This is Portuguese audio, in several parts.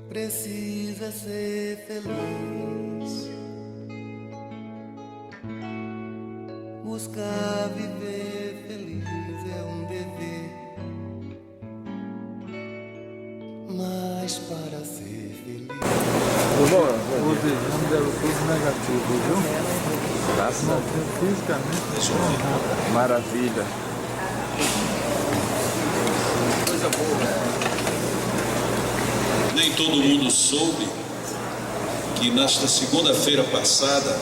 Precisa ser feliz, buscar viver feliz é um dever, mas para ser feliz. Hoje não deram tudo negativo, viu? Graças a Deus, fisicamente. Maravilha. Coisa boa. Nem todo mundo soube que nesta segunda-feira passada,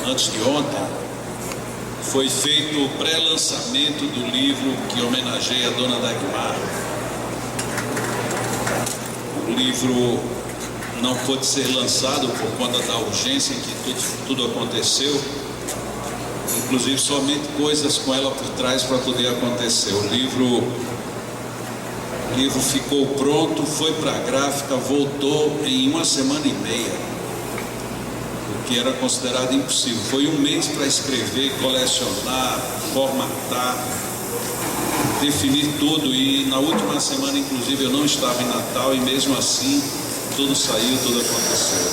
antes de ontem, foi feito o pré-lançamento do livro que homenageia a Dona Dagmar. O livro não pôde ser lançado por conta da urgência em que tudo aconteceu, inclusive somente coisas com ela por trás para poder acontecer. O livro ficou pronto, foi para a gráfica, voltou em 1 semana e meia, o que era considerado impossível. Foi 1 mês para escrever, colecionar, formatar, definir tudo, e na última semana, inclusive, eu não estava em Natal, e mesmo assim, tudo saiu, tudo aconteceu.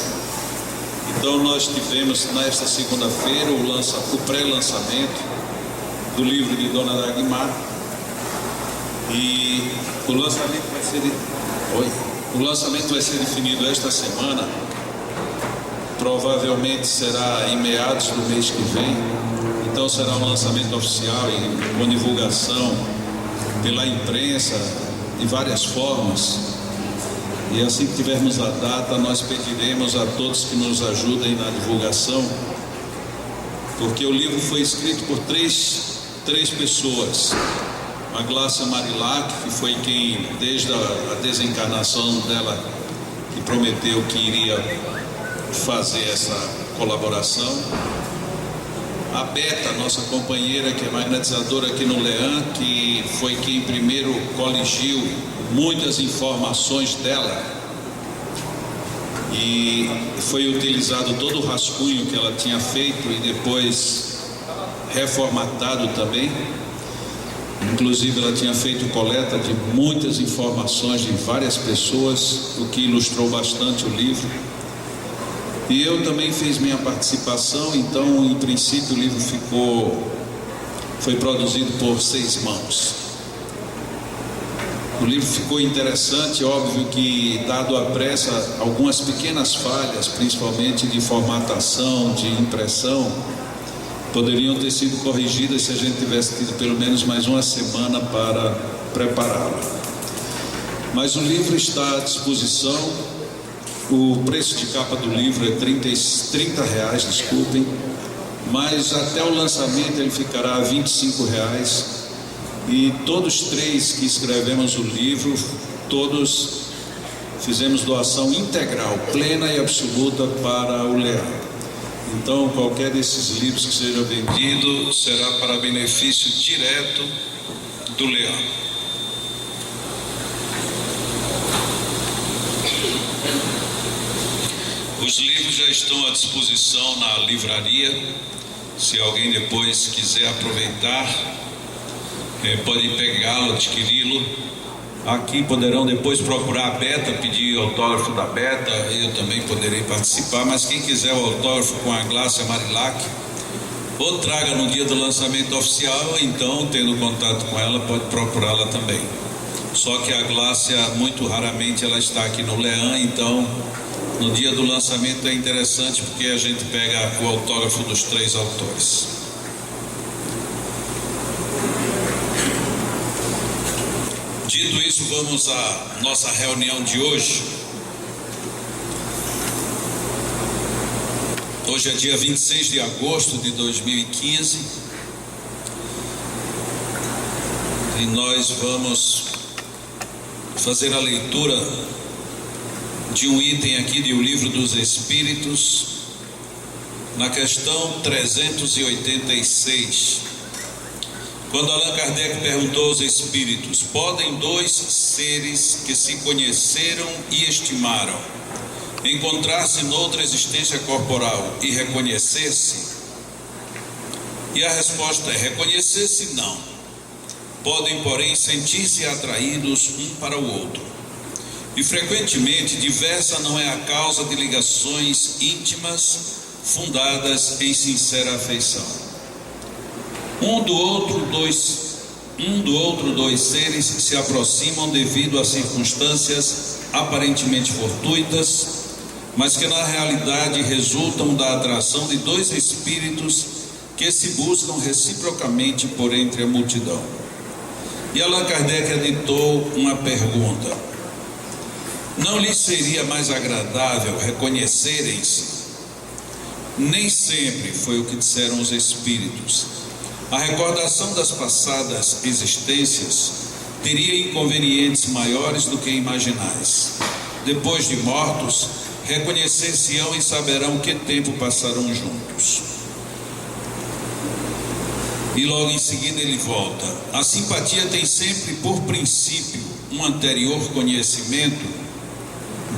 Então nós tivemos nesta segunda-feira o pré-lançamento do livro de Dona Dagmar, e o lançamento vai ser definido esta semana. Provavelmente será em meados do mês que vem. Então será um lançamento oficial e com divulgação pela imprensa de várias formas. E assim que tivermos a data, nós pediremos a todos que nos ajudem na divulgação, porque o livro foi escrito por três pessoas. A Glácia Marilac, que foi quem, desde a desencarnação dela, que prometeu que iria fazer essa colaboração. A Beta, nossa companheira, que é magnetizadora aqui no Leão, que foi quem primeiro coligiu muitas informações dela, e foi utilizado todo o rascunho que ela tinha feito e depois reformatado também. Inclusive ela tinha feito coleta de muitas informações de várias pessoas, o que ilustrou bastante o livro. E eu também fiz minha participação, então em princípio o livro foi produzido por 6 mãos. O livro ficou interessante, óbvio que, dado a pressa, algumas pequenas falhas, principalmente de formatação, de impressão, poderiam ter sido corrigidas se a gente tivesse tido pelo menos mais 1 semana para prepará-lo. Mas o livro está à disposição. O preço de capa do livro é R$30, desculpem, mas até o lançamento ele ficará a R$25. E todos 3 que escrevemos o livro, todos fizemos doação integral, plena e absoluta para o Leão. Então, qualquer desses livros que seja vendido será para benefício direto do Leão. Os livros já estão à disposição na livraria. Se alguém depois quiser aproveitar, pode pegá-lo, adquiri-lo. Aqui poderão depois procurar a Beta, pedir autógrafo da Beta, eu também poderei participar, mas quem quiser o autógrafo com a Glácia Marilac, ou traga no dia do lançamento oficial, ou então, tendo contato com ela, pode procurá-la também. Só que a Glácia, muito raramente, ela está aqui no Leão, então no dia do lançamento é interessante, porque a gente pega o autógrafo dos 3 autores. Dito isso, vamos à nossa reunião de hoje. Hoje é dia 26 de agosto de 2015 e nós vamos fazer a leitura de um item aqui de O Livro dos Espíritos, na questão 386. Quando Allan Kardec perguntou aos espíritos: podem dois seres que se conheceram e estimaram encontrar-se noutra existência corporal e reconhecer-se? E a resposta é: reconhecer-se não. Podem, porém, sentir-se atraídos um para o outro. E frequentemente diversa não é a causa de ligações íntimas fundadas em sincera afeição. Um do outro dois seres se aproximam devido a circunstâncias aparentemente fortuitas, mas que na realidade resultam da atração de dois espíritos que se buscam reciprocamente por entre a multidão. E Allan Kardec aditou uma pergunta: não lhes seria mais agradável reconhecerem-se? Nem sempre foi o que disseram os espíritos. A recordação das passadas existências teria inconvenientes maiores do que imaginais. Depois de mortos, reconhecer-se-ão e saberão que tempo passaram juntos. E logo em seguida ele volta: a simpatia tem sempre por princípio um anterior conhecimento?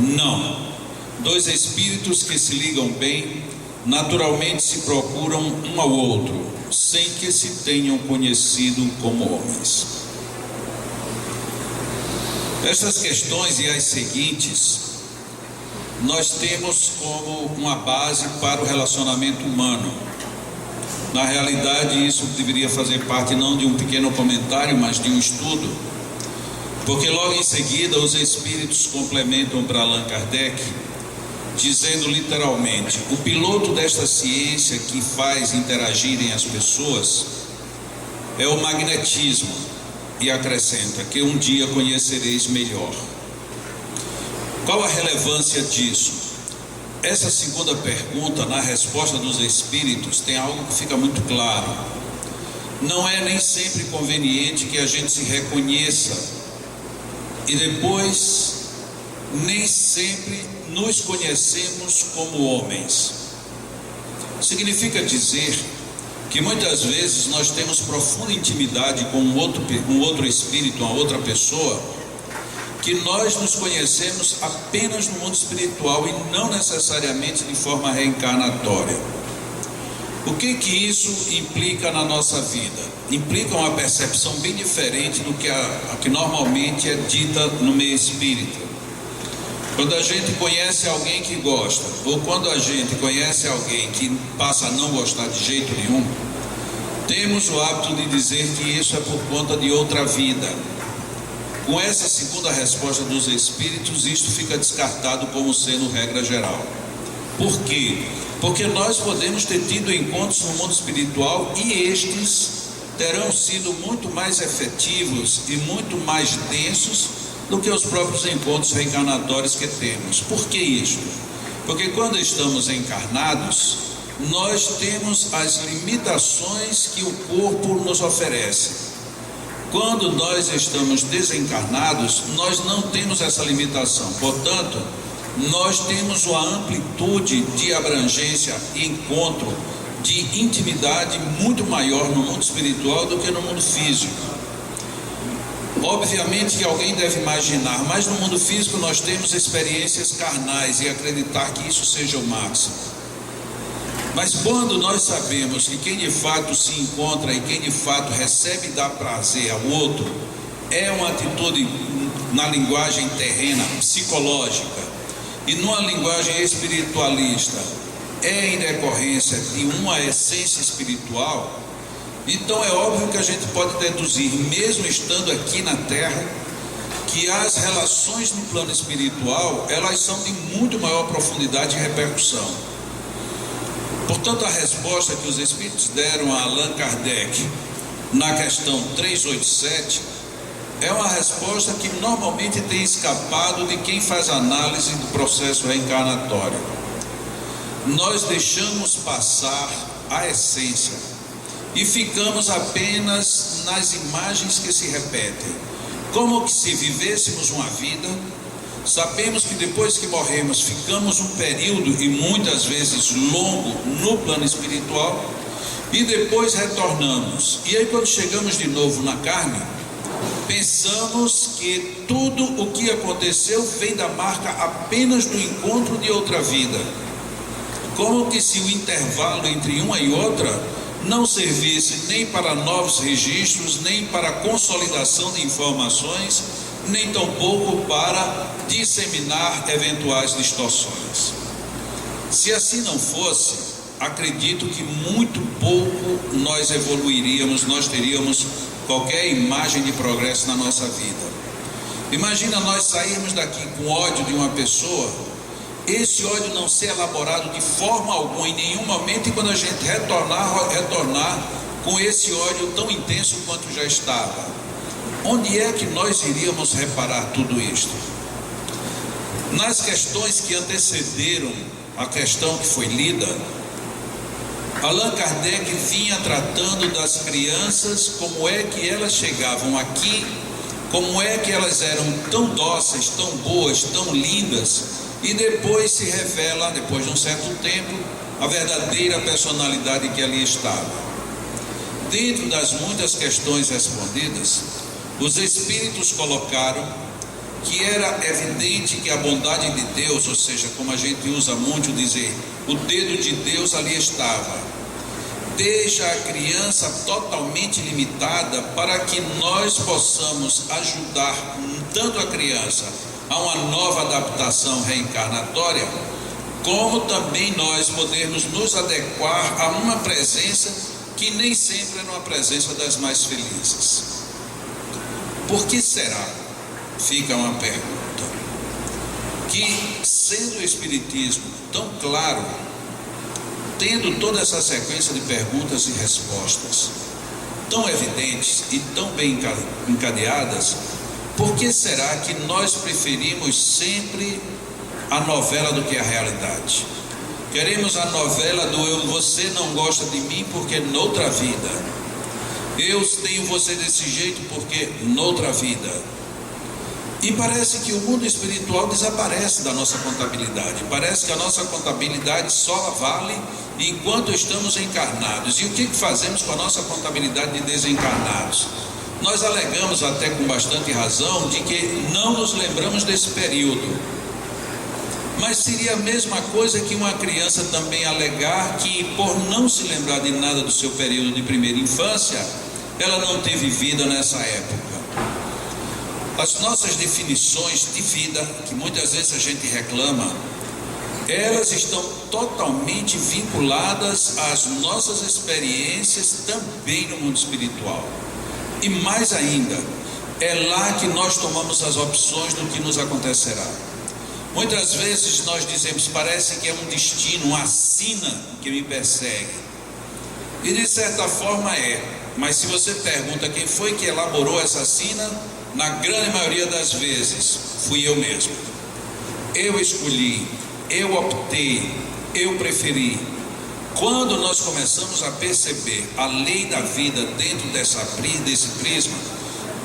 Não. Dois espíritos que se ligam bem naturalmente se procuram um ao outro, sem que se tenham conhecido como homens. Estas questões e as seguintes nós temos como uma base para o relacionamento humano. Na realidade, isso deveria fazer parte não de um pequeno comentário, mas de um estudo, porque logo em seguida os espíritos complementam para Allan Kardec, dizendo literalmente: o piloto desta ciência que faz interagirem as pessoas é o magnetismo, e acrescenta que um dia conhecereis melhor. Qual a relevância disso? Essa segunda pergunta, na resposta dos espíritos, tem algo que fica muito claro. Não é nem sempre conveniente que a gente se reconheça, e depois nem sempre nos conhecemos como homens. Significa dizer que muitas vezes nós temos profunda intimidade com um outro espírito, uma outra pessoa, que nós nos conhecemos apenas no mundo espiritual e não necessariamente de forma reencarnatória. O que isso implica na nossa vida? Implica uma percepção bem diferente do que a que normalmente é dita no meio espírita. Quando a gente conhece alguém que gosta, ou quando a gente conhece alguém que passa a não gostar de jeito nenhum, temos o hábito de dizer que isso é por conta de outra vida. Com essa segunda resposta dos espíritos, isto fica descartado como sendo regra geral. Por quê? Porque nós podemos ter tido encontros no mundo espiritual e estes terão sido muito mais efetivos e muito mais densos do que os próprios encontros reencarnatórios que temos. Por que isso? Porque quando estamos encarnados, nós temos as limitações que o corpo nos oferece. Quando nós estamos desencarnados, nós não temos essa limitação. Portanto, nós temos uma amplitude de abrangência e encontro, de intimidade muito maior no mundo espiritual do que no mundo físico. Obviamente que alguém deve imaginar, mas no mundo físico nós temos experiências carnais e acreditar que isso seja o máximo. Mas quando nós sabemos que quem de fato se encontra e quem de fato recebe e dá prazer ao outro, é uma atitude na linguagem terrena, psicológica, e numa linguagem espiritualista, é em decorrência de uma essência espiritual, então é óbvio que a gente pode deduzir, mesmo estando aqui na Terra, que as relações no plano espiritual, elas são de muito maior profundidade e repercussão. Portanto, a resposta que os espíritos deram a Allan Kardec na questão 387 é uma resposta que normalmente tem escapado de quem faz análise do processo reencarnatório. Nós deixamos passar a essência e ficamos apenas nas imagens que se repetem, como que se vivêssemos uma vida. Sabemos que depois que morremos ficamos um período, e muitas vezes longo, no plano espiritual, e depois retornamos. E aí, quando chegamos de novo na carne, pensamos que tudo o que aconteceu vem da marca apenas do encontro de outra vida, como que se o intervalo entre uma e outra não servisse nem para novos registros, nem para consolidação de informações, nem tampouco para disseminar eventuais distorções. Se assim não fosse, acredito que muito pouco nós evoluiríamos, nós teríamos qualquer imagem de progresso na nossa vida. Imagina nós sairmos daqui com ódio de uma pessoa, esse ódio não ser elaborado de forma alguma, em nenhum momento, e quando a gente retornar com esse ódio tão intenso quanto já estava. Onde é que nós iríamos reparar tudo isto? Nas questões que antecederam a questão que foi lida, Allan Kardec vinha tratando das crianças, como é que elas chegavam aqui, como é que elas eram tão dóceis, tão boas, tão lindas, e depois se revela, depois de um certo tempo, a verdadeira personalidade que ali estava. Dentro das muitas questões respondidas, os espíritos colocaram que era evidente que a bondade de Deus, ou seja, como a gente usa muito dizer, o dedo de Deus ali estava, deixa a criança totalmente limitada para que nós possamos ajudar tanto a criança a uma nova adaptação reencarnatória, como também nós podermos nos adequar a uma presença que nem sempre é uma presença das mais felizes. Por que será? Fica uma pergunta. Que, sendo o Espiritismo tão claro, tendo toda essa sequência de perguntas e respostas tão evidentes e tão bem encadeadas, por que será que nós preferimos sempre a novela do que a realidade? Queremos a novela do você não gosta de mim porque noutra vida, eu tenho você desse jeito porque noutra vida. E parece que o mundo espiritual desaparece da nossa contabilidade. Parece que a nossa contabilidade só vale enquanto estamos encarnados. E o que fazemos com a nossa contabilidade de desencarnados? Nós alegamos, até com bastante razão, de que não nos lembramos desse período. Mas seria a mesma coisa que uma criança também alegar que, por não se lembrar de nada do seu período de primeira infância, ela não teve vida nessa época. As nossas definições de vida, que muitas vezes a gente reclama, elas estão totalmente vinculadas às nossas experiências também no mundo espiritual. E mais ainda, é lá que nós tomamos as opções do que nos acontecerá. Muitas vezes nós dizemos, parece que é um destino, uma sina que me persegue. E de certa forma é, mas se você pergunta quem foi que elaborou essa sina, na grande maioria das vezes, fui eu mesmo. Eu escolhi, eu optei, eu preferi. Quando nós começamos a perceber a lei da vida dentro desse prisma,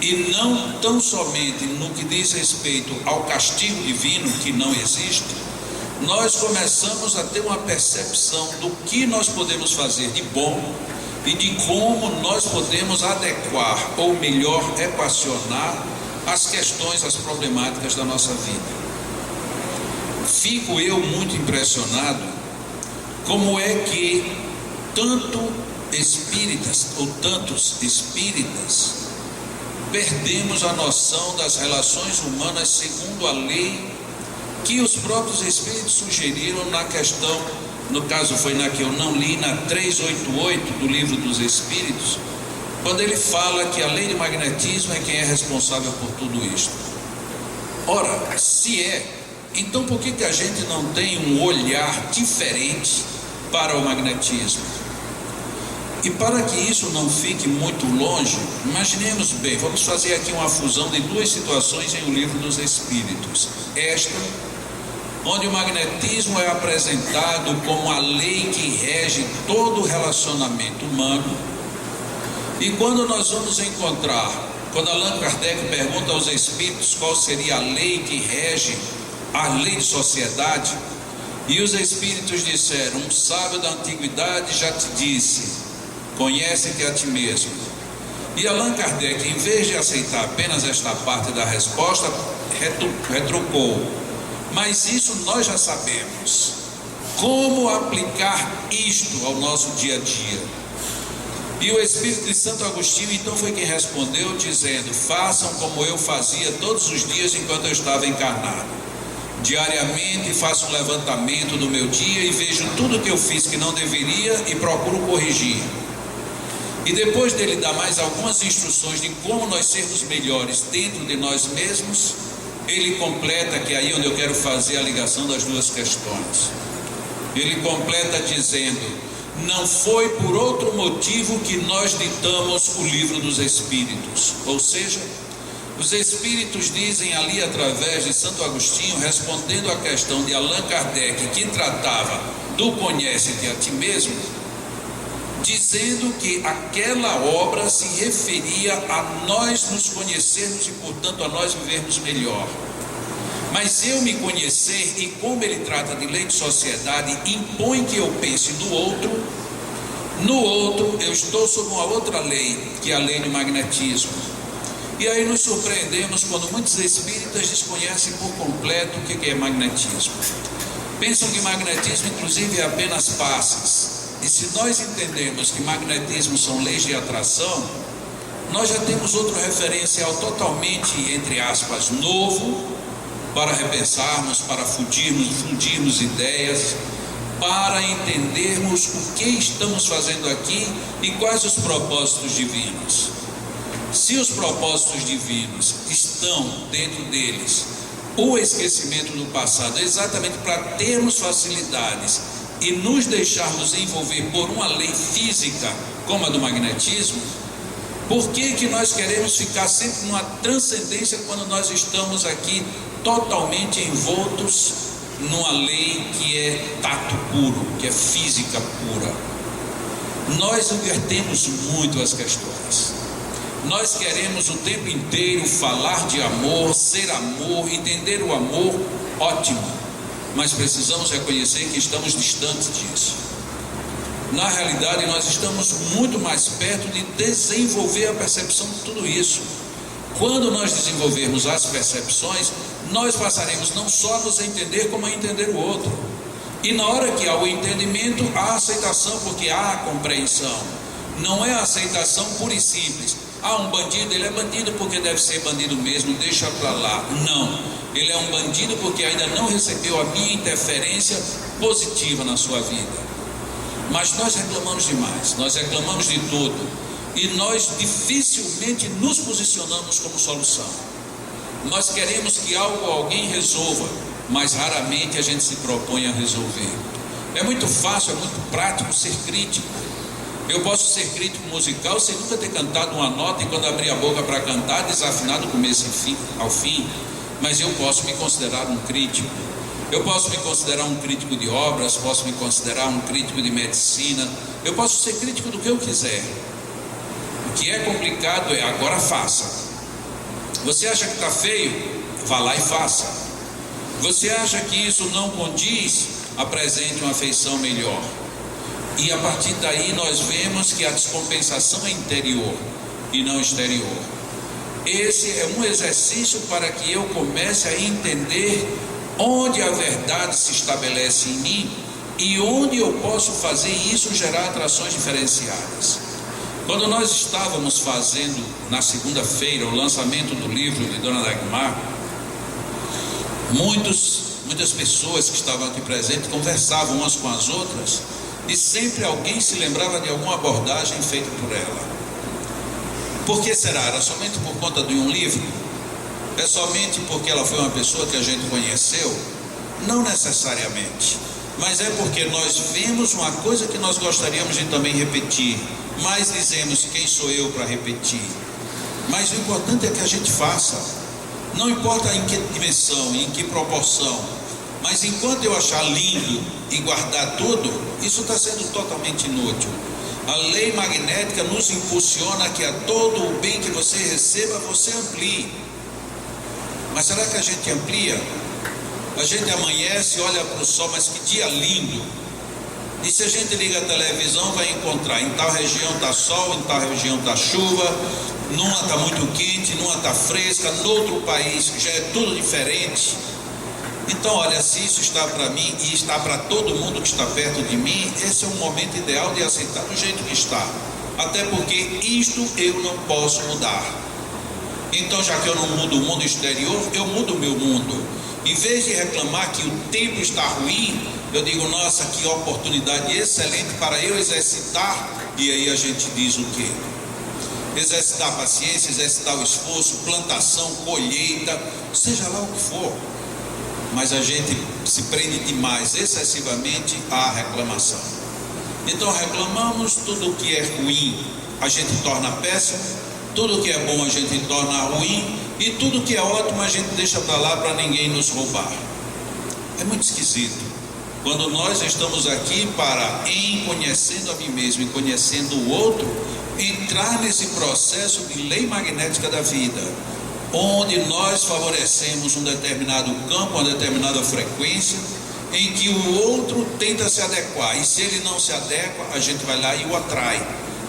e não tão somente no que diz respeito ao castigo divino, que não existe, nós começamos a ter uma percepção do que nós podemos fazer de bom e de como nós podemos adequar, ou melhor, equacionar as questões, as problemáticas da nossa vida. Fico eu muito impressionado como é que tantos espíritas perdemos a noção das relações humanas segundo a lei que os próprios espíritos sugeriram na questão, no caso foi na que eu não li, na 388 do Livro dos Espíritos, quando ele fala que a lei de magnetismo é quem é responsável por tudo isto. Ora, se é, então por que a gente não tem um olhar diferente para o magnetismo? E para que isso não fique muito longe, imaginemos bem, vamos fazer aqui uma fusão de duas situações em O Livro dos Espíritos. Esta, onde o magnetismo é apresentado como a lei que rege todo o relacionamento humano, e quando nós vamos encontrar, quando Allan Kardec pergunta aos espíritos qual seria a lei que rege a lei de sociedade, e os espíritos disseram, um sábio da antiguidade já te disse, Conhece-te a ti mesmo. E Allan Kardec, em vez de aceitar apenas esta parte da resposta, retrucou: mas isso nós já sabemos. Como aplicar isto ao nosso dia a dia? E o Espírito de Santo Agostinho então foi quem respondeu, dizendo: façam como eu fazia todos os dias enquanto eu estava encarnado. Diariamente faço um levantamento do meu dia e vejo tudo que eu fiz que não deveria e procuro corrigir. E depois dele dar mais algumas instruções de como nós sermos melhores dentro de nós mesmos, ele completa, que é aí onde eu quero fazer a ligação das duas questões. Ele completa dizendo: não foi por outro motivo que nós ditamos o livro dos Espíritos. Ou seja, os Espíritos dizem ali através de Santo Agostinho, respondendo à questão de Allan Kardec, que tratava do conhece-te a ti mesmo, dizendo que aquela obra se referia a nós nos conhecermos e, portanto, a nós vivermos melhor. Mas eu me conhecer, e como ele trata de lei de sociedade, impõe que eu pense no outro eu estou sob uma outra lei, que é a lei do magnetismo. E aí nos surpreendemos quando muitos espíritas desconhecem por completo o que é magnetismo. Pensam que magnetismo inclusive é apenas passes. E se nós entendemos que magnetismo são leis de atração, nós já temos outro referencial totalmente, entre aspas, novo, para repensarmos, para fundirmos ideias, para entendermos o que estamos fazendo aqui e quais os propósitos divinos. Se os propósitos divinos estão dentro deles o esquecimento do passado, exatamente para termos facilidades e nos deixarmos envolver por uma lei física como a do magnetismo, por que nós queremos ficar sempre numa transcendência quando nós estamos aqui totalmente envoltos numa lei que é tato puro, que é física pura? Nós invertemos muito as questões. Nós queremos o tempo inteiro falar de amor, ser amor, entender o amor, ótimo, mas precisamos reconhecer que estamos distantes disso. Na realidade, nós estamos muito mais perto de desenvolver a percepção de tudo isso. Quando nós desenvolvermos as percepções, nós passaremos não só a nos entender, como a entender o outro. E na hora que há o entendimento, há aceitação, porque há a compreensão. Não é a aceitação pura e simples. Um bandido, ele é bandido porque deve ser bandido mesmo, deixa para lá. Não, ele é um bandido porque ainda não recebeu a minha interferência positiva na sua vida. Mas nós reclamamos demais, nós reclamamos de tudo, e nós dificilmente nos posicionamos como solução. Nós queremos que algo ou alguém resolva, mas raramente a gente se propõe a resolver. É muito fácil, é muito prático ser crítico. Eu posso ser crítico musical sem nunca ter cantado uma nota, e quando abrir a boca para cantar, desafinado do começo ao fim, mas eu posso me considerar um crítico. Eu posso me considerar um crítico de obras, posso me considerar um crítico de medicina, eu posso ser crítico do que eu quiser. O que é complicado é: agora faça. Você acha que está feio? Vá lá e faça. Você acha que isso não condiz? Apresente uma feição melhor. E a partir daí nós vemos que a descompensação é interior e não exterior. Esse é um exercício para que eu comece a entender onde a verdade se estabelece em mim e onde eu posso fazer isso gerar atrações diferenciadas. Quando nós estávamos fazendo na segunda-feira o lançamento do livro de Dona Dagmar, muitas pessoas que estavam aqui presentes conversavam umas com as outras, e sempre alguém se lembrava de alguma abordagem feita por ela. Por que será? Era somente por conta de um livro? É somente porque ela foi uma pessoa que a gente conheceu? Não necessariamente, mas é porque nós vemos uma coisa que nós gostaríamos de também repetir, mas dizemos: quem sou eu para repetir? Mas o importante é que a gente faça, não importa em que dimensão, em que proporção. Mas enquanto eu achar lindo e guardar tudo, isso está sendo totalmente inútil. A lei magnética nos impulsiona a que a todo o bem que você receba, você amplie. Mas será que a gente amplia? A gente amanhece, olha para o sol, mas que dia lindo. E se a gente liga a televisão, vai encontrar em tal região está sol, em tal região está chuva, numa está muito quente, numa está fresca, no outro país já é tudo diferente. Então, olha, se isso está para mim e está para todo mundo que está perto de mim, esse é o momento ideal de aceitar do jeito que está. Até porque isto eu não posso mudar. Então, já que eu não mudo o mundo exterior, eu mudo o meu mundo. Em vez de reclamar que o tempo está ruim, eu digo, nossa, que oportunidade excelente para eu exercitar. E aí a gente diz o quê? Exercitar a paciência, exercitar o esforço, plantação, colheita, seja lá o que for. Mas a gente se prende demais, excessivamente, à reclamação. Então reclamamos, tudo que é ruim a gente torna péssimo, tudo que é bom a gente torna ruim, e tudo que é ótimo a gente deixa para lá para ninguém nos roubar. É muito esquisito. Quando nós estamos aqui para, em conhecendo a mim mesmo e conhecendo o outro, entrar nesse processo de lei magnética da vida, onde nós favorecemos um determinado campo, uma determinada frequência, em que o outro tenta se adequar, e se ele não se adequa, a gente vai lá e o atrai,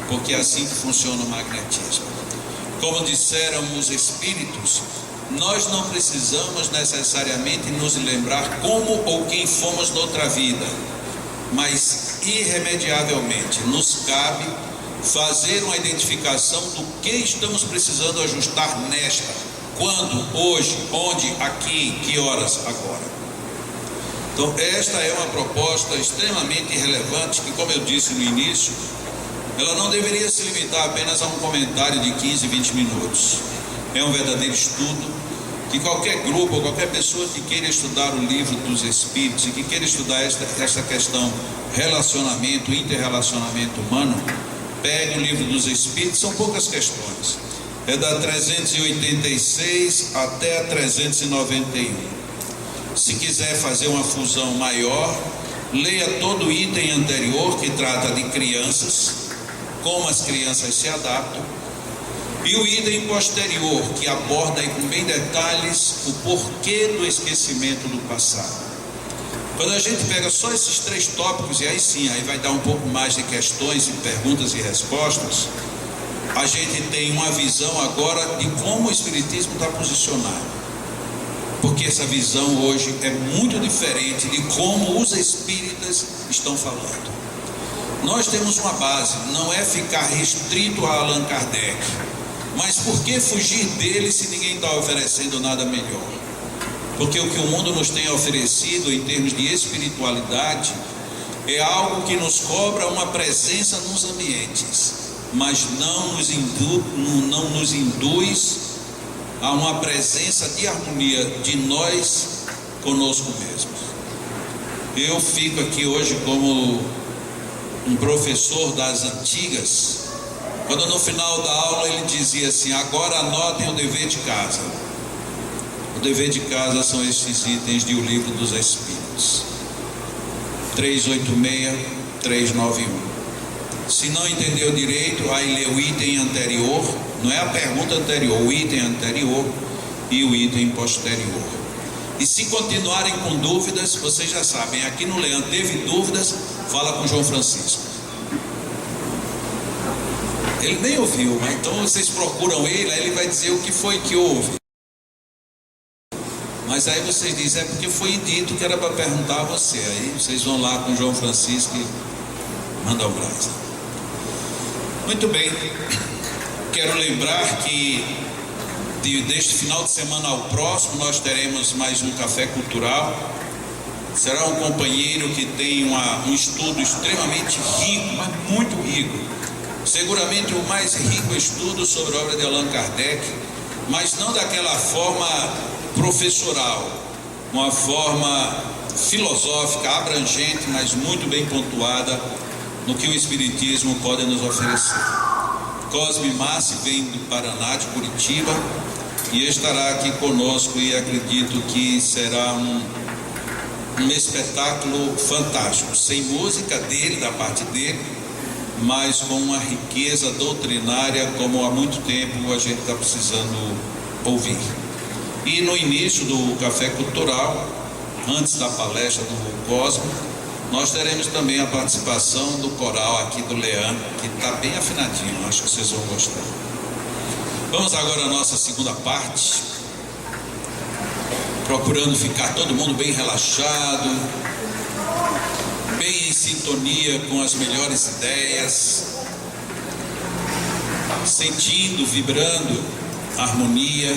porque é assim que funciona o magnetismo. Como disseram os espíritos, nós não precisamos necessariamente nos lembrar como ou quem fomos noutra vida, mas irremediavelmente nos cabe fazer uma identificação do que estamos precisando ajustar nesta, quando, hoje, onde, aqui, que horas, agora. Então esta é uma proposta extremamente relevante que, como eu disse no início, ela não deveria se limitar apenas a um comentário de 15, 20 minutos. É um verdadeiro estudo que qualquer grupo ou qualquer pessoa que queira estudar o livro dos Espíritos e que queira estudar esta questão relacionamento, interrelacionamento humano, pegue o livro dos Espíritos, são poucas questões. É da 386 até a 391. Se quiser fazer uma fusão maior, leia todo o item anterior que trata de crianças, como as crianças se adaptam, e o item posterior que aborda aí com bem detalhes o porquê do esquecimento do passado. Quando a gente pega só esses 3 tópicos, e aí sim, aí vai dar um pouco mais de questões e perguntas e respostas, a gente tem uma visão agora de como o Espiritismo está posicionado. Porque essa visão hoje é muito diferente de como os espíritas estão falando. Nós temos uma base, não é ficar restrito a Allan Kardec, mas por que fugir dele se ninguém está oferecendo nada melhor? Porque o que o mundo nos tem oferecido em termos de espiritualidade é algo que nos cobra uma presença nos ambientes, mas não nos induz a uma presença de harmonia de nós conosco mesmos. Eu fico aqui hoje como um professor das antigas, quando no final da aula ele dizia assim: agora anotem o dever de casa. O dever de casa são estes itens de O Livro dos Espíritos, 386, 391. Se não entendeu direito, aí lê o item anterior, não é a pergunta anterior, o item anterior e o item posterior. E se continuarem com dúvidas, vocês já sabem, aqui no Leandro teve dúvidas, fala com João Francisco. Ele nem ouviu, mas então vocês procuram ele, aí ele vai dizer o que foi que houve. Mas aí vocês dizem, é porque foi dito que era para perguntar a você. Aí vocês vão lá com João Francisco e mandam um abraço. Muito bem, quero lembrar que deste final de semana ao próximo nós teremos mais um café cultural. Será um companheiro que tem um estudo extremamente rico, mas muito rico. Seguramente o mais rico estudo sobre a obra de Allan Kardec, mas não daquela forma professoral, uma forma filosófica, abrangente, mas muito bem pontuada no que o Espiritismo pode nos oferecer. Cosme Massi vem do Paraná, de Curitiba, e estará aqui conosco, e acredito que será um espetáculo fantástico, sem música dele, da parte dele, mas com uma riqueza doutrinária como há muito tempo a gente está precisando ouvir. E no início do Café Cultural, antes da palestra do Cosme, Nós teremos também a participação do coral aqui do Leão, que está bem afinadinho, acho que vocês vão gostar. Vamos agora à nossa segunda parte, procurando ficar todo mundo bem relaxado, bem em sintonia com as melhores ideias, sentindo, vibrando a harmonia,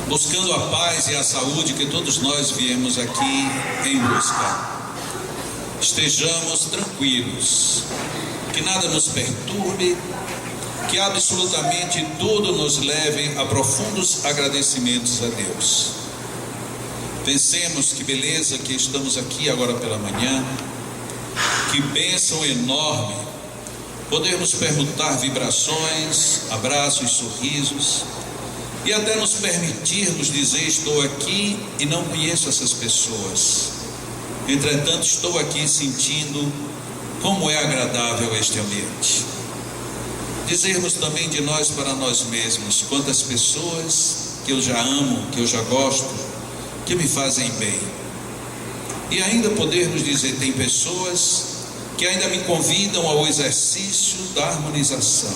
buscando a paz e a saúde que todos nós viemos aqui em busca. Estejamos tranquilos, que nada nos perturbe, que absolutamente tudo nos leve a profundos agradecimentos a Deus. Pensemos que beleza que estamos aqui agora pela manhã, que bênção enorme podermos permutar vibrações, abraços, sorrisos, e até nos permitirmos dizer: estou aqui e não conheço essas pessoas, entretanto estou aqui sentindo como é agradável este ambiente. Dizermos também de nós para nós mesmos: quantas pessoas que eu já amo, que eu já gosto, que me fazem bem. E ainda podermos dizer: tem pessoas que ainda me convidam ao exercício da harmonização,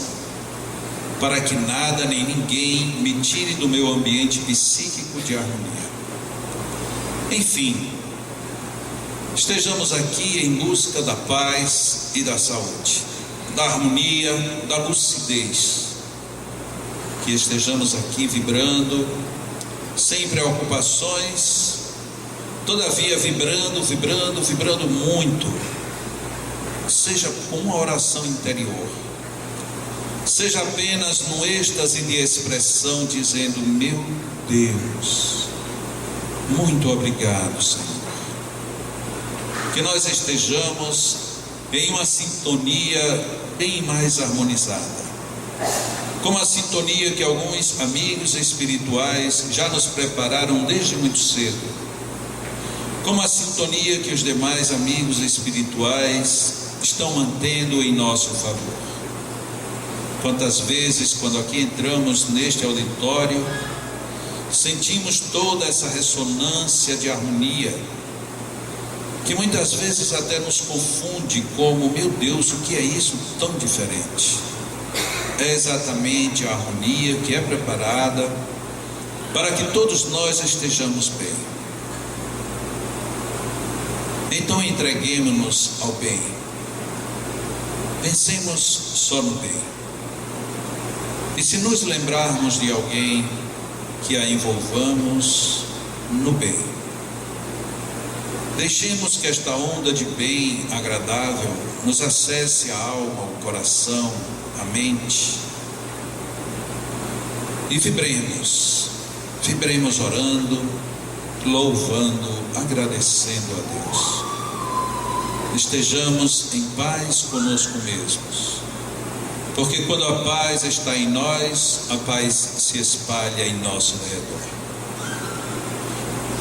para que nada nem ninguém me tire do meu ambiente psíquico de harmonia. Enfim, estejamos aqui em busca da paz e da saúde, da harmonia, da lucidez, que estejamos aqui vibrando, sem preocupações, todavia vibrando muito, seja com uma oração interior, seja apenas num êxtase de expressão, dizendo: meu Deus, muito obrigado, Senhor. Que nós estejamos em uma sintonia bem mais harmonizada, como a sintonia que alguns amigos espirituais já nos prepararam desde muito cedo, como a sintonia que os demais amigos espirituais estão mantendo em nosso favor. Quantas vezes, quando aqui entramos neste auditório, sentimos toda essa ressonância de harmonia, que muitas vezes até nos confunde como: meu Deus, o que é isso tão diferente? É exatamente a harmonia que é preparada para que todos nós estejamos bem. Então entreguemos-nos ao bem, pensemos só no bem, e se nos lembrarmos de alguém, que a envolvamos no bem. Deixemos que esta onda de bem agradável nos acesse a alma, o coração, a mente, e vibremos orando, louvando, agradecendo a Deus. Estejamos em paz conosco mesmos, porque quando a paz está em nós, a paz se espalha em nosso redor.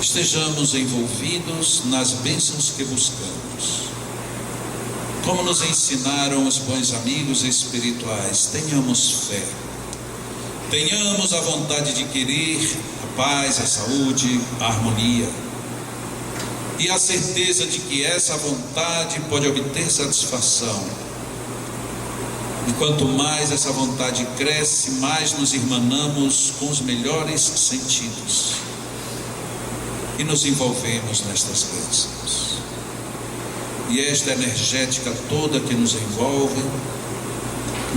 Estejamos envolvidos nas bênçãos que buscamos, como nos ensinaram os bons amigos espirituais. Tenhamos fé, tenhamos a vontade de querer a paz, a saúde, a harmonia, e a certeza de que essa vontade pode obter satisfação. E quanto mais essa vontade cresce, mais nos irmanamos com os melhores sentidos e nos envolvemos nestas bênçãos. E esta energética toda que nos envolve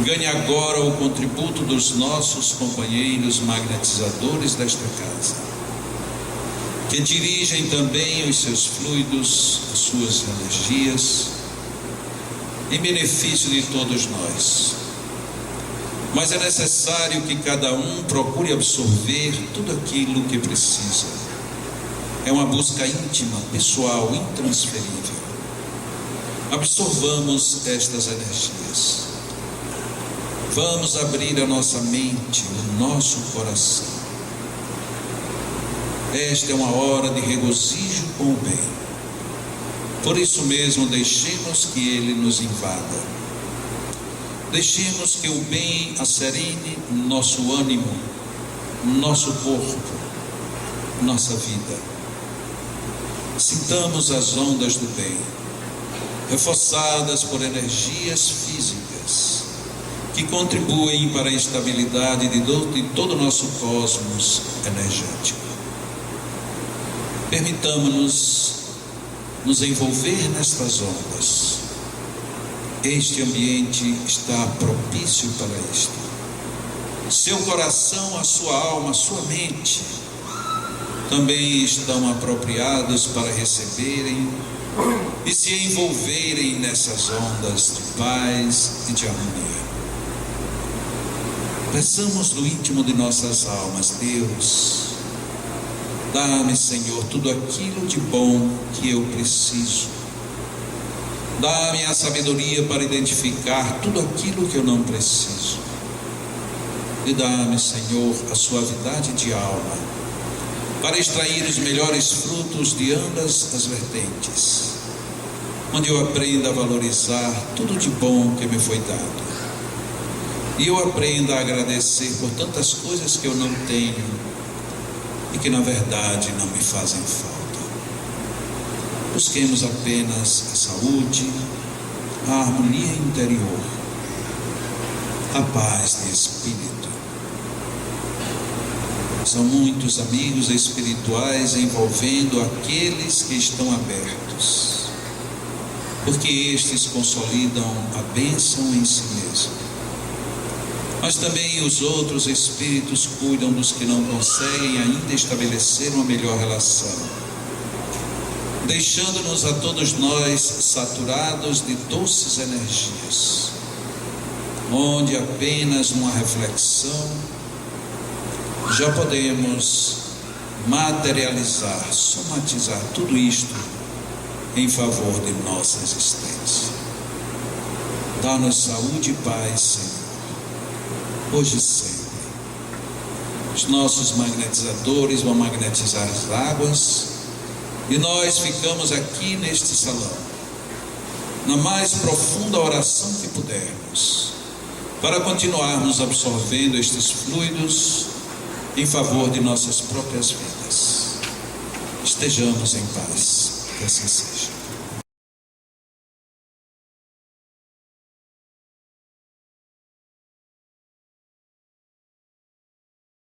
ganha agora o contributo dos nossos companheiros magnetizadores desta casa, que dirigem também os seus fluidos, as suas energias, em benefício de todos nós. Mas é necessário que cada um procure absorver tudo aquilo que precisa. É uma busca íntima, pessoal, intransferível. Absorvamos estas energias. Vamos abrir a nossa mente, o nosso coração. Esta é uma hora de regozijo com o bem. Por isso mesmo, deixemos que ele nos invada. Deixemos que o bem acerine nosso ânimo, nosso corpo, nossa vida. Sintamos as ondas do bem, reforçadas por energias físicas, que contribuem para a estabilidade de todo o nosso cosmos energético. Permitamos-nos nos envolver nestas ondas. Este ambiente está propício para isto. Seu coração, a sua alma, a sua mente também estão apropriados para receberem e se envolverem nessas ondas de paz e de harmonia. Peçamos no íntimo de nossas almas: Deus, dá-me, Senhor, tudo aquilo de bom que eu preciso. Dá-me a sabedoria para identificar tudo aquilo que eu não preciso. E dá-me, Senhor, a suavidade de alma para extrair os melhores frutos de ambas as vertentes, onde eu aprenda a valorizar tudo de bom que me foi dado. E eu aprenda a agradecer por tantas coisas que eu não tenho e que na verdade não me fazem falta. Busquemos apenas a saúde, a harmonia interior, a paz de espírito. São muitos amigos espirituais envolvendo aqueles que estão abertos, porque estes consolidam a bênção em si mesmo. Mas também os outros espíritos cuidam dos que não conseguem ainda estabelecer uma melhor relação, deixando-nos a todos nós saturados de doces energias, onde apenas numa reflexão já podemos materializar, somatizar tudo isto em favor de nossa existência. Dá-nos saúde e paz, Senhor, hoje e sempre. Os nossos magnetizadores vão magnetizar as águas e nós ficamos aqui neste salão, na mais profunda oração que pudermos, para continuarmos absorvendo estes fluidos em favor de nossas próprias vidas. Estejamos em paz, que assim seja.